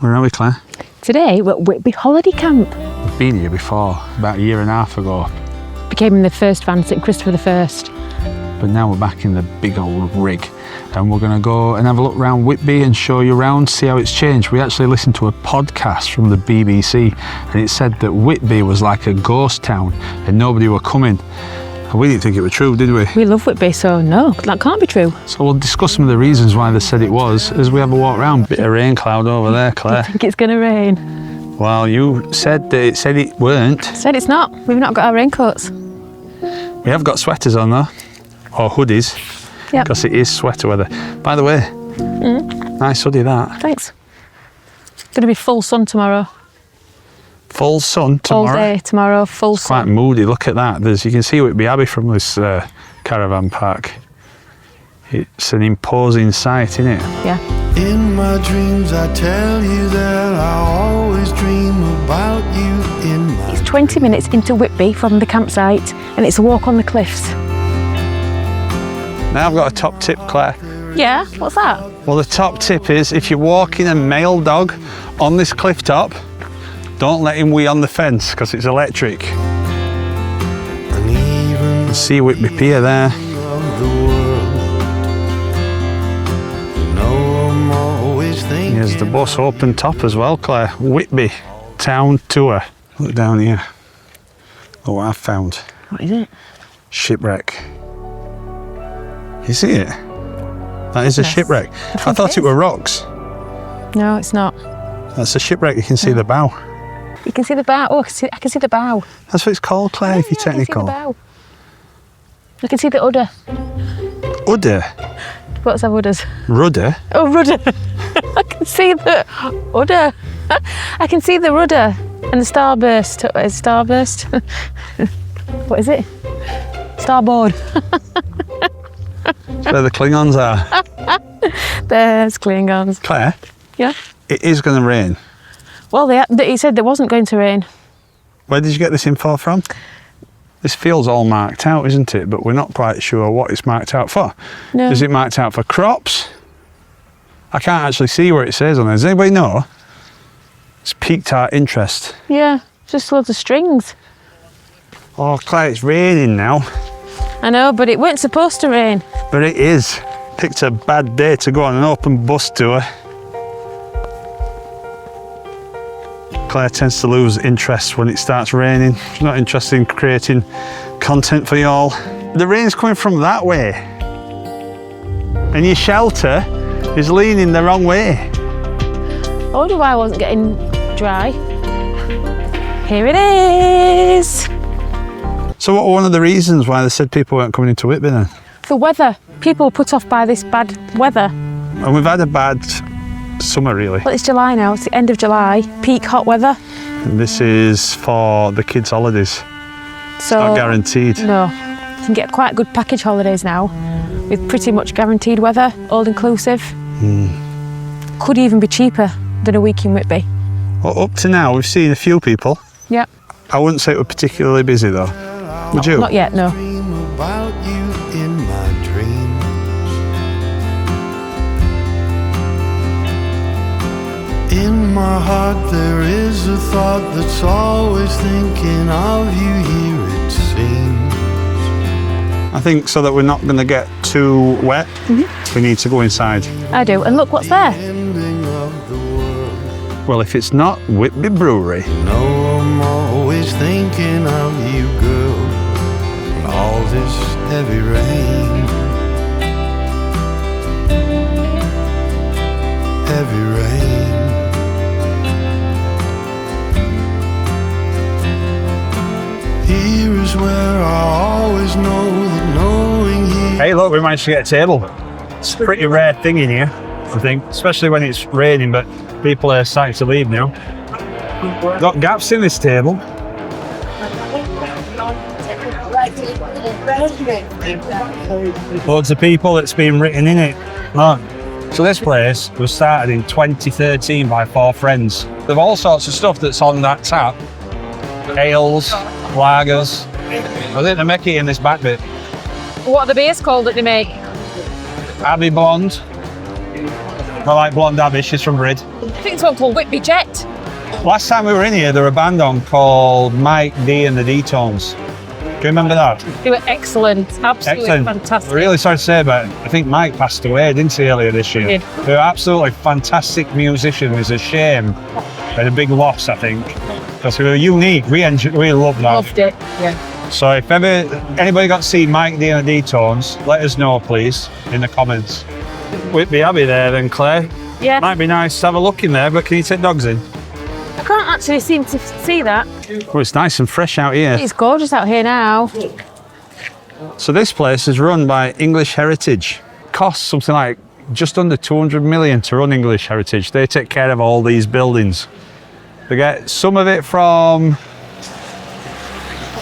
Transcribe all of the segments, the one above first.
Where are we, Claire? Today we're at Whitby Holiday Camp. We've been here before, about a year and a half ago. Became in the first van, St Christopher I. But now we're back in the big old rig and we're going to go and have a look around Whitby and show you around, see how it's changed. We actually listened to a podcast from the BBC and it said that Whitby was like a ghost town and nobody were coming. And we didn't think it was true, did we? We love Whitby, so no, that can't be true. So we'll discuss some of the reasons why they said it was as we have a walk around. Bit of rain cloud over there, Claire. I think it's going to rain. Well, you said that it said it weren't. Said it's not. We've not got our raincoats. We have got sweaters on though, or hoodies, because it is sweater weather. By the way, nice hoodie that. Thanks. It's going to be full sun tomorrow. Full sun tomorrow? All day tomorrow, full It's sun. quite moody, look at that. You can see Whitby Abbey from this caravan park. It's an imposing sight, isn't it? Yeah. In my dreams I tell you that I always dream about you in my... It's 20 minutes into Whitby from the campsite and it's a walk on the cliffs. Now I've got a top tip, Claire. Yeah? What's that? Well, the top tip is if you're walking a male dog on this cliff top, don't let him wee on the fence because it's electric. And even See Whitby Pier there. of the world, you know I'm always thinking. Here's the bus open top as well, Claire. Whitby Town Tour. Look down here. Look what I've found. What is it? Shipwreck. You see it? That is a Yes. shipwreck. I thought it were rocks. No, it's not. That's a shipwreck. You can see the bow. You can see the bow. Oh, I can see the bow. That's what it's called, Claire, if you're I can see the technical. bow. I can see the udder. Udder. What's our udders? Rudder. Oh, rudder. I can see the udder. I can see the rudder and the starburst. Starburst? What is it? Starboard. That's where the Klingons are. There's Klingons. Claire, Yeah. it is going to rain. Well, he said there wasn't going to rain. Where did you get this info from? This field's all marked out, isn't it? But we're not quite sure what it's marked out for. No. Is it marked out for crops? I can't actually see where it says on there. Does anybody know? It's piqued our interest. Yeah, just loads of strings. Oh, Claire, it's raining now. I know, but it weren't supposed to rain. But it is. Picked a bad day to go on an open bus tour. Claire tends to lose interest when it starts raining. She's not interested in creating content for you all. The rain's coming from that way. And your shelter is leaning the wrong way. I wonder why I wasn't getting dry. Here it is. So what were one of the reasons why they said people weren't coming into Whitby then? The weather. People were put off by this bad weather. And we've had a bad summer really. Well, it's July now. It's the end of July. Peak hot weather. And this is for the kids' holidays. So Not guaranteed. No. You can get quite good package holidays now with pretty much guaranteed weather, all inclusive. Could even be cheaper than a week in Whitby. Well, up to now, we've seen a few people. Yep. I wouldn't say it were particularly busy though. Would you? Not yet, no. Dream about you in my dreams. In my heart there is a thought that's always thinking of you, here it seems. I think so that we're not going to get too wet, we need to go inside. I do. And look what's there. Ending of the world. Well, if it's not Whitby Brewery. You know I'm always thinking of you, girl. And all this heavy rain. Heavy rain. Here is where I always know that knowing here. Hey, look, we managed to get a table. It's a pretty rare thing in here, I think, especially when it's raining, but people are starting to leave now. Got gaps in this table. Loads of people that's been written in it. Look. So this place was started in 2013 by 4 friends. There's all sorts of stuff that's on that tap. Ales, lagers. I think they make it in this back bit. What are the beers called that they make? Abbey Blonde. I like Blonde Abbey, she's from Brid. I think it's one called Whitby Jet. Last time we were in here, there were a band on called Mike D and the D-Tones. Do you remember that? They were excellent, absolutely fantastic. I'm really sorry to say, but I think Mike passed away, didn't he, earlier this year? He did. They were absolutely fantastic musicians. It's a shame. But a big loss, I think. Because we were unique. We loved that. Loved it, yeah. So if ever anybody got to see Mike D and the D-Tones, let us know, please, in the comments. Whitby Abbey there then, Claire. Yeah. Might be nice to have a look in there, but can you take dogs in? I can't actually seem to see that. Oh, it's nice and fresh out here. It's gorgeous out here now. So this place is run by English Heritage. Costs something like just under 200 million to run English Heritage. They take care of all these buildings. They get some of it from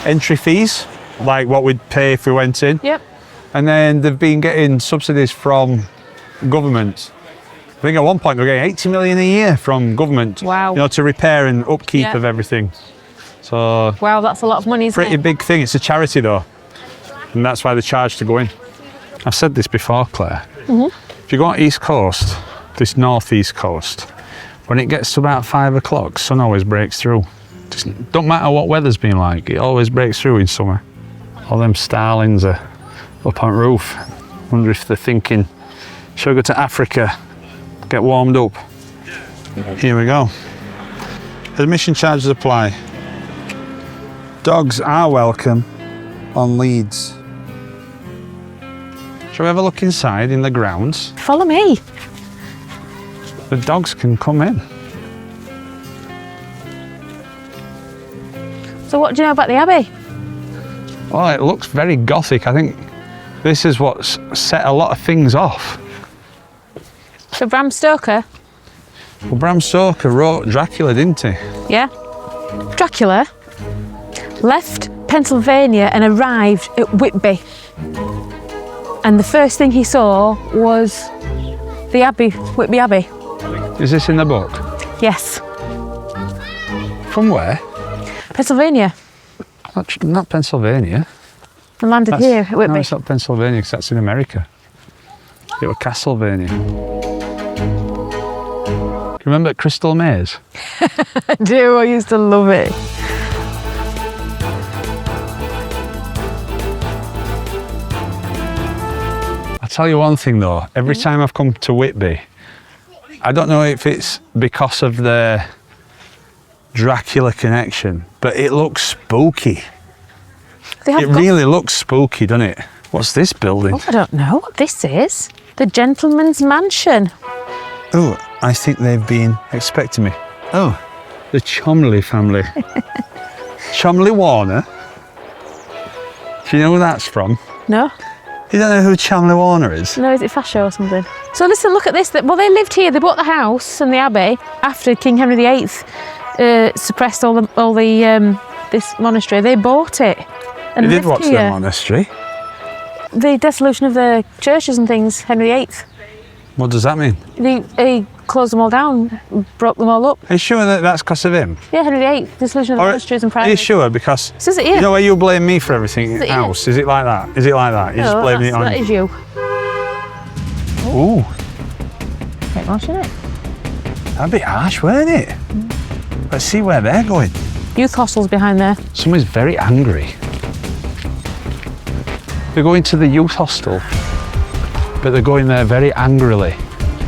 entry fees, like what we'd pay if we went in. Yep. And then they've been getting subsidies from government. I think at one point they were getting 80 million a year from government. Wow. You know, to repair and upkeep of everything. So wow, that's a lot of money, isn't pretty it? big thing. It's a charity though, and that's why they charge to go in. I've said this before, Claire. If you go on East Coast, this northeast coast, when it gets to about 5 o'clock, sun always breaks through. Just don't matter what weather's been like, it always breaks through in summer. All them starlings are up on roof. Wonder if they're thinking, should I go to Africa, get warmed up? Here we go. Admission charges apply. Dogs are welcome on leads. Shall we have a look inside in the grounds? Follow me. The dogs can come in. So what do you know about the Abbey? Well, it looks very gothic. I think this is what's set a lot of things off. So Bram Stoker? Well, Bram Stoker wrote Dracula, didn't he? Yeah. Dracula left Pennsylvania and arrived at Whitby. And the first thing he saw was the Abbey, Whitby Abbey. Is this in the book? Yes. From where? Pennsylvania. Not Pennsylvania. I landed here at Whitby. No, it's not Pennsylvania, because that's in America. It was Castlevania. Do you remember Crystal Maze? I do, I used to love it. I'll tell you one thing though, every time I've come to Whitby, I don't know if it's because of the Dracula connection, but it looks spooky. It really looks spooky, doesn't it? What's this building? Oh, I don't know what this is. The Gentleman's Mansion. Oh, I think they've been expecting me. Oh, the Chomley family. Chomley Warner. Do you know where that's from? No. You don't know who Chomley Warner is? No, is it Fasho or something? So listen, look at this. Well, they lived here. They bought the house and the Abbey after King Henry VIII suppressed all the this monastery. They bought it and They did lived watch here. the monastery. The dissolution of the churches and things, Henry VIII. What does that mean? He closed them all down, broke them all up. Are you sure that that's because of him? Yeah, Henry VIII, dissolution of the monasteries and Are you priories. sure? Because Says it here. you know where you blame me for everything in Is the it here? house? Is it like that? Is it like that? You're just No, blaming it on that is you. Ooh, Quite harsh, isn't it? that'd be harsh, wouldn't it? Let's see where they're going. Youth hostels behind there. Someone's very angry. They're going to the youth hostel, but they're going there very angrily.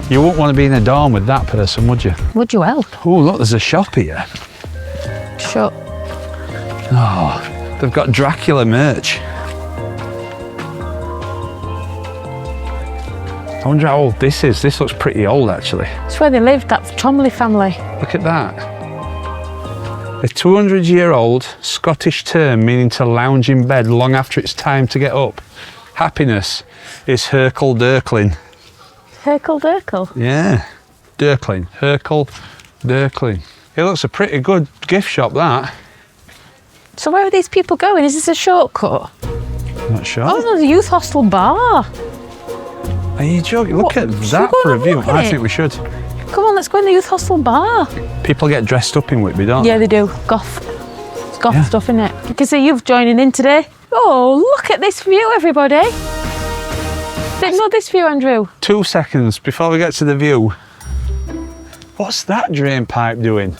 You wouldn't want to be in a dorm with that person, would you? Would you help? Oh, look, there's a shop here. Shut. Oh, they've got Dracula merch. I wonder how old this is. This looks pretty old, actually. It's where they lived, that Chomley family. Look at that. A 200-year-old Scottish term meaning to lounge in bed long after it's time to get up. Happiness is Herkel Dirkling. Herkel Dirkle. Yeah, Dirkling. Herkel Dirkling. It looks a pretty good gift shop, that. So where are these people going? Is this a shortcut? Not sure. Oh, there's a youth hostel bar. Are you joking? Look What? at Should we that go for a and view. look at I it? think we should. Come on, let's go in the youth hostel bar. People get dressed up in Whitby, don't Yeah, they do. Goth. It's goth Yeah. stuff, isn't it? You can see you've joining in today. Oh, look at this view, everybody. Not this view, Andrew. 2 seconds before we get to the view. What's that drain pipe doing?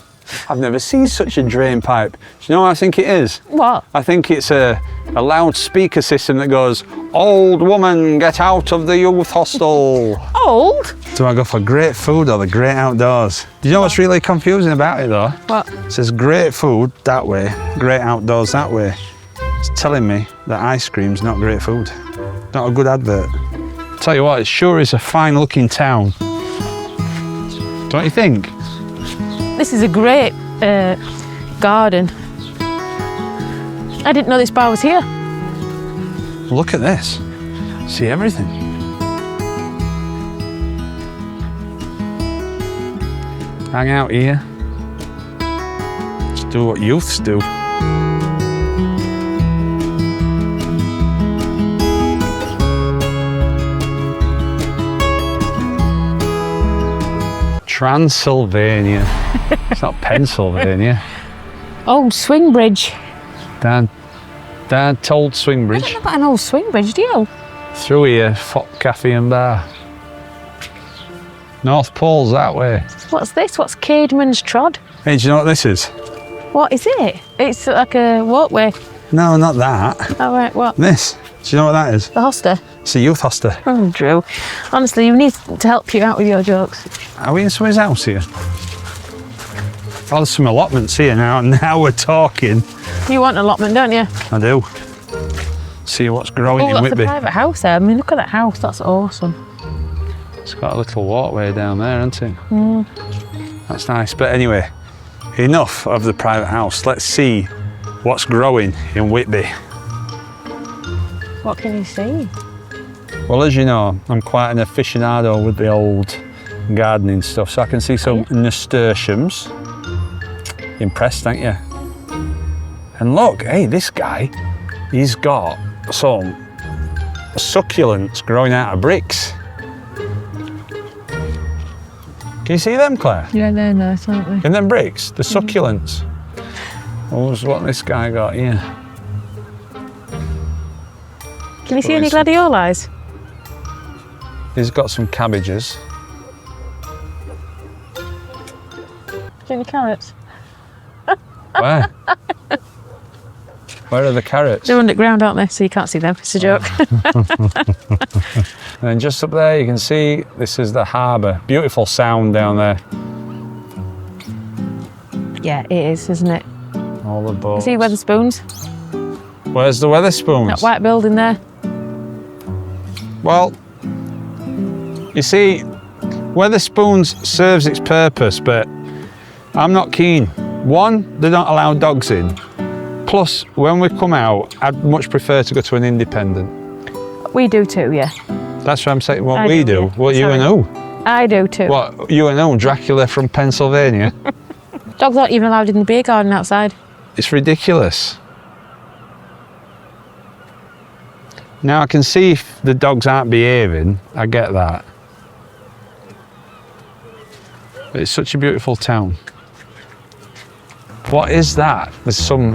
I've never seen such a drain pipe. Do you know what I think it is? What? I think it's a loudspeaker system that goes, "Old woman, get out of the youth hostel." Old? Do I go for great food or the great outdoors? Do you know what's really confusing about it though? What? It says great food that way, great outdoors that way. It's telling me that ice cream's not great food. Not a good advert. Tell you what, it sure is a fine looking town. Don't you think? This is a great garden. I didn't know this bar was here. Look at this. See everything. Hang out here. Just do what youths do. Transylvania. It's not Pennsylvania. Old swing bridge. Dad told swing I bridge. don't know about an old swing bridge, do you? Through here, Fop Cafe and Bar. North Pole's that way. What's this? What's Cademan's Trod? Hey, do you know what this is? What is it? It's like a walkway. No, not that. Oh, right, what? This. Do you know what that is? The hostel. It's a youth hostel. Oh, Drew. Honestly, you need to help you out with your jokes. Are we in somebody's house here? Oh, there's some allotments here now. Now we're talking. You want an allotment, don't you? I do. See what's growing Oh, in that's Whitby. a private house there. I mean, look at that house. That's awesome. It's got a little walkway down there, hasn't it? That's nice. But anyway, enough of the private house. Let's see what's growing in Whitby. What can you see? Well, as you know, I'm quite an aficionado with the old gardening stuff, so I can see some nasturtiums. Impressed, aren't you? And look, hey, this guy, he's got some succulents growing out of bricks. Can you see them, Claire? Yeah, they're nice, aren't they? In them bricks, the succulents. What's what this guy got here? Can you see any gladioli? He's got some cabbages. See any carrots? Where? Where are the carrots? They're underground, aren't they? So you can't see them. It's a joke. And then just up there you can see this is the harbour. Beautiful sound down there. Yeah, it is, isn't it? All the boats. See Weatherspoons? Where's the Weatherspoons? That white building there. Well, you see, Weatherspoons serves its purpose, but I'm not keen. One, they don't allow dogs in. Plus, when we come out, I'd much prefer to go to an independent. We do too, yeah. That's what I'm saying. What I we do, do. yeah. What you and who? I do too. What you and who? Dracula from Pennsylvania? Dogs aren't even allowed in the beer garden outside. It's ridiculous. Now I can see if the dogs aren't behaving. I get that. But it's such a beautiful town. What is that? There's some.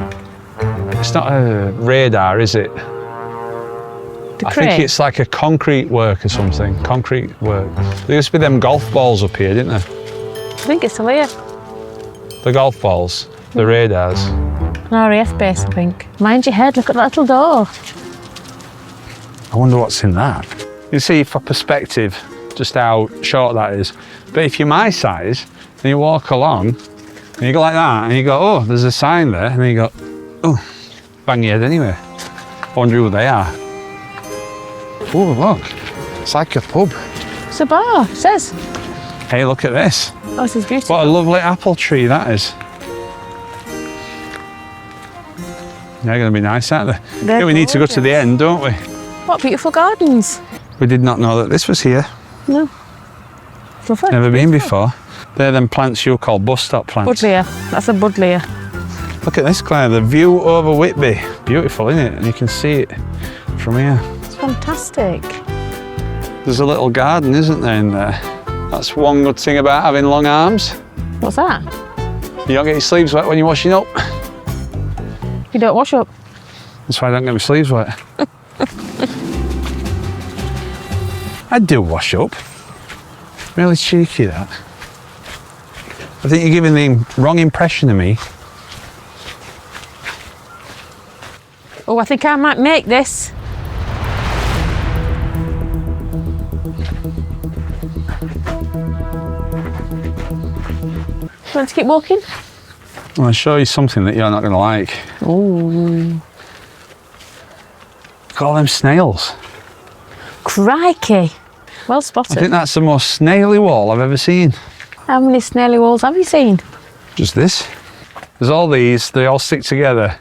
It's not a radar, is it? The I crate. think it's like a concrete work or something. Concrete work. There used to be them golf balls up here, didn't there? I think it's still here. The golf balls, the radars. An RAF base, I think. Mind your head, look at that little door. I wonder what's in that. You see, for perspective, just how short that is. But if you're my size, and you walk along, and you go like that, and you go, oh, there's a sign there, and then you go, oh, bang your head anyway. I wonder who they are. Oh, look, it's like a pub. It's a bar, it says. Hey, look at this. Oh, this is beautiful. What a lovely apple tree that is. They're going to be nice, aren't they? They're Yeah, we need to go to the gorgeous. end, don't we? What beautiful gardens. We did not know that this was here. No. Lovely. Never been before. They're them plants you call bus stop plants. Budleia. That's a budleia. Look at this, Claire, the view over Whitby. Beautiful, isn't it? And you can see it from here. It's fantastic. There's a little garden, isn't there, in there? That's one good thing about having long arms. What's that? You don't get your sleeves wet when you're washing up. You don't wash up. That's why I don't get my sleeves wet. I do wash up. Really cheeky, that. I think you're giving the wrong impression of me. Oh, I think I might make this. You want to keep walking? I want to show you something that you're not going to like. Oh. Look at all them snails. Crikey. Well I spotted. think that's the most snaily wall I've ever seen. How many snaily walls have you seen? Just this. There's all these, they all stick together,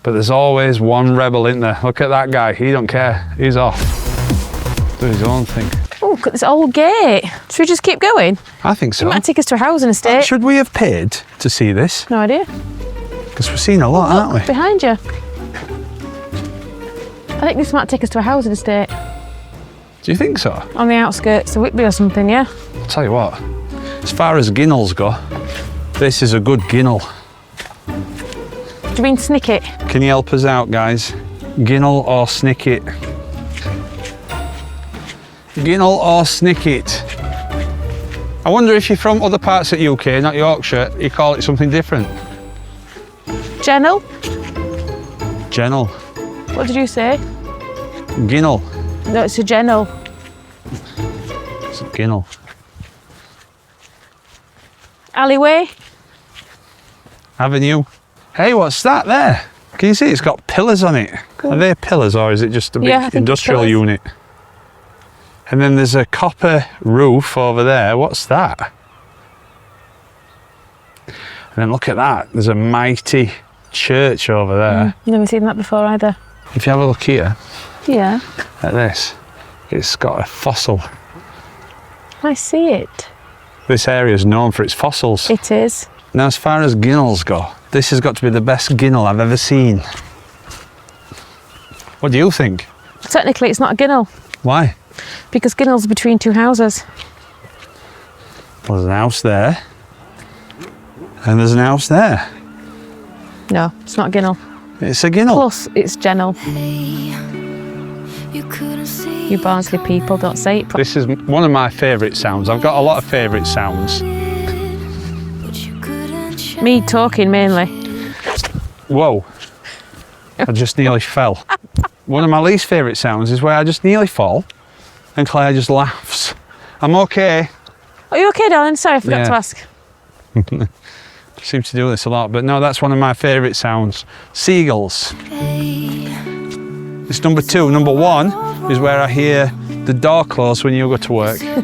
but there's always one rebel in there. Look at that guy, he don't care, he's off. Do his own thing. Oh, look at this old gate. Should we just keep going? I think so. It might take us to a housing estate. Should we have paid to see this? No idea. Because we've seen a lot, Look, haven't we? behind you. I think this might take us to a housing estate. Do you think so? On the outskirts of Whitby or something, yeah? I'll tell you what, as far as ginnels go, this is a good ginnel. Do you mean snicket? Can you help us out, guys? Ginnel or snicket? Ginnel or snicket? I wonder if you're from other parts of UK, not Yorkshire, you call it something different. Gennel? Gennel. What did you say? Ginnel. No, it's a gennel. It's a ginnel. Alleyway? Avenue. Hey, what's that there? Can you see it's got pillars on it? Cool. Are they pillars or is it just a big Yeah, I think it's industrial pillars. unit? And then there's a copper roof over there. What's that? And then look at that. There's a mighty church over there. Never seen that before either. If you have a look here Yeah, at this, it's got a fossil. I see it. This area is known for its fossils. It is. Now, as far as ginnels go, this has got to be the best ginnel I've ever seen. What do you think? Technically, it's not a ginnel Why? because ginnel's between two houses. Well, there's an house there, and there's an house there. No, it's not a ginnel. It's a ginnel. Plus, it's gennel. You Barnsley people don't say it. This is one of my favourite sounds. I've got a lot of favourite sounds. Me talking mainly. Whoa, I just nearly fell. One of my least favourite sounds is where I just nearly fall and Claire just laughs. I'm okay. Are you okay, darling? Sorry, I forgot Yeah. to ask. Seem to do this a lot, but no, that's one of my favourite sounds. Seagulls. It's number 2. Number 1 is where I hear the door close when you go to work. Do you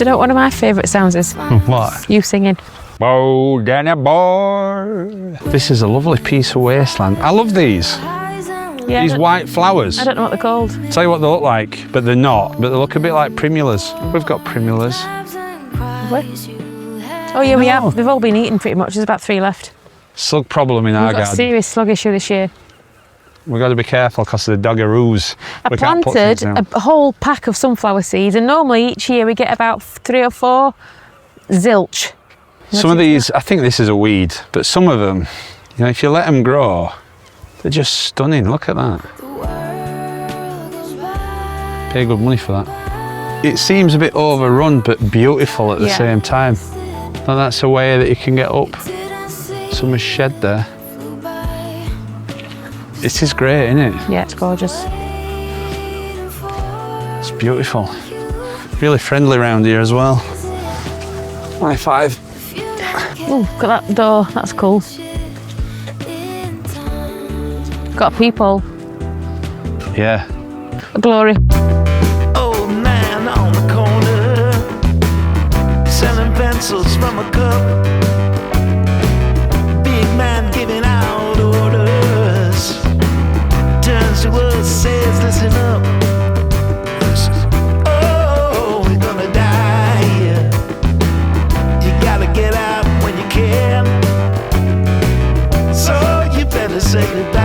know what one of my favourite sounds is? What? You singing. Oh, Danny boy. This is a lovely piece of wasteland. I love these. Yeah, These white flowers. I don't know what they're called. Tell you what they look like, but they're not. But they look a bit like primulas. We've got primulas. Oh yeah, we No. have. They've all been eaten pretty much. There's about 3 left. Slug problem in our We've got a garden. serious slug issue this year. We've got to be careful because of the doggaroos. I We can't put planted things down. a whole pack of sunflower seeds, and normally each year we get about 3 or 4 zilch. Some of these, I think this is a weed, but some of them, you know, if you let them grow, they're just stunning. Look at that. Pay good money for that. It seems a bit overrun, but beautiful at the Yeah. same time. Now that's a way that you can get up. Some shed there. It is great, isn't it? Yeah, it's gorgeous. It's beautiful. Really friendly around here as well. High five. Oh, look at that door. That's cool. Got people. Yeah. Glory. Old man on the corner, selling pencils from a cup. Big man giving out orders, turns to us, says, listen up. Oh, we're gonna die here. You gotta get out when you can. So you better say goodbye.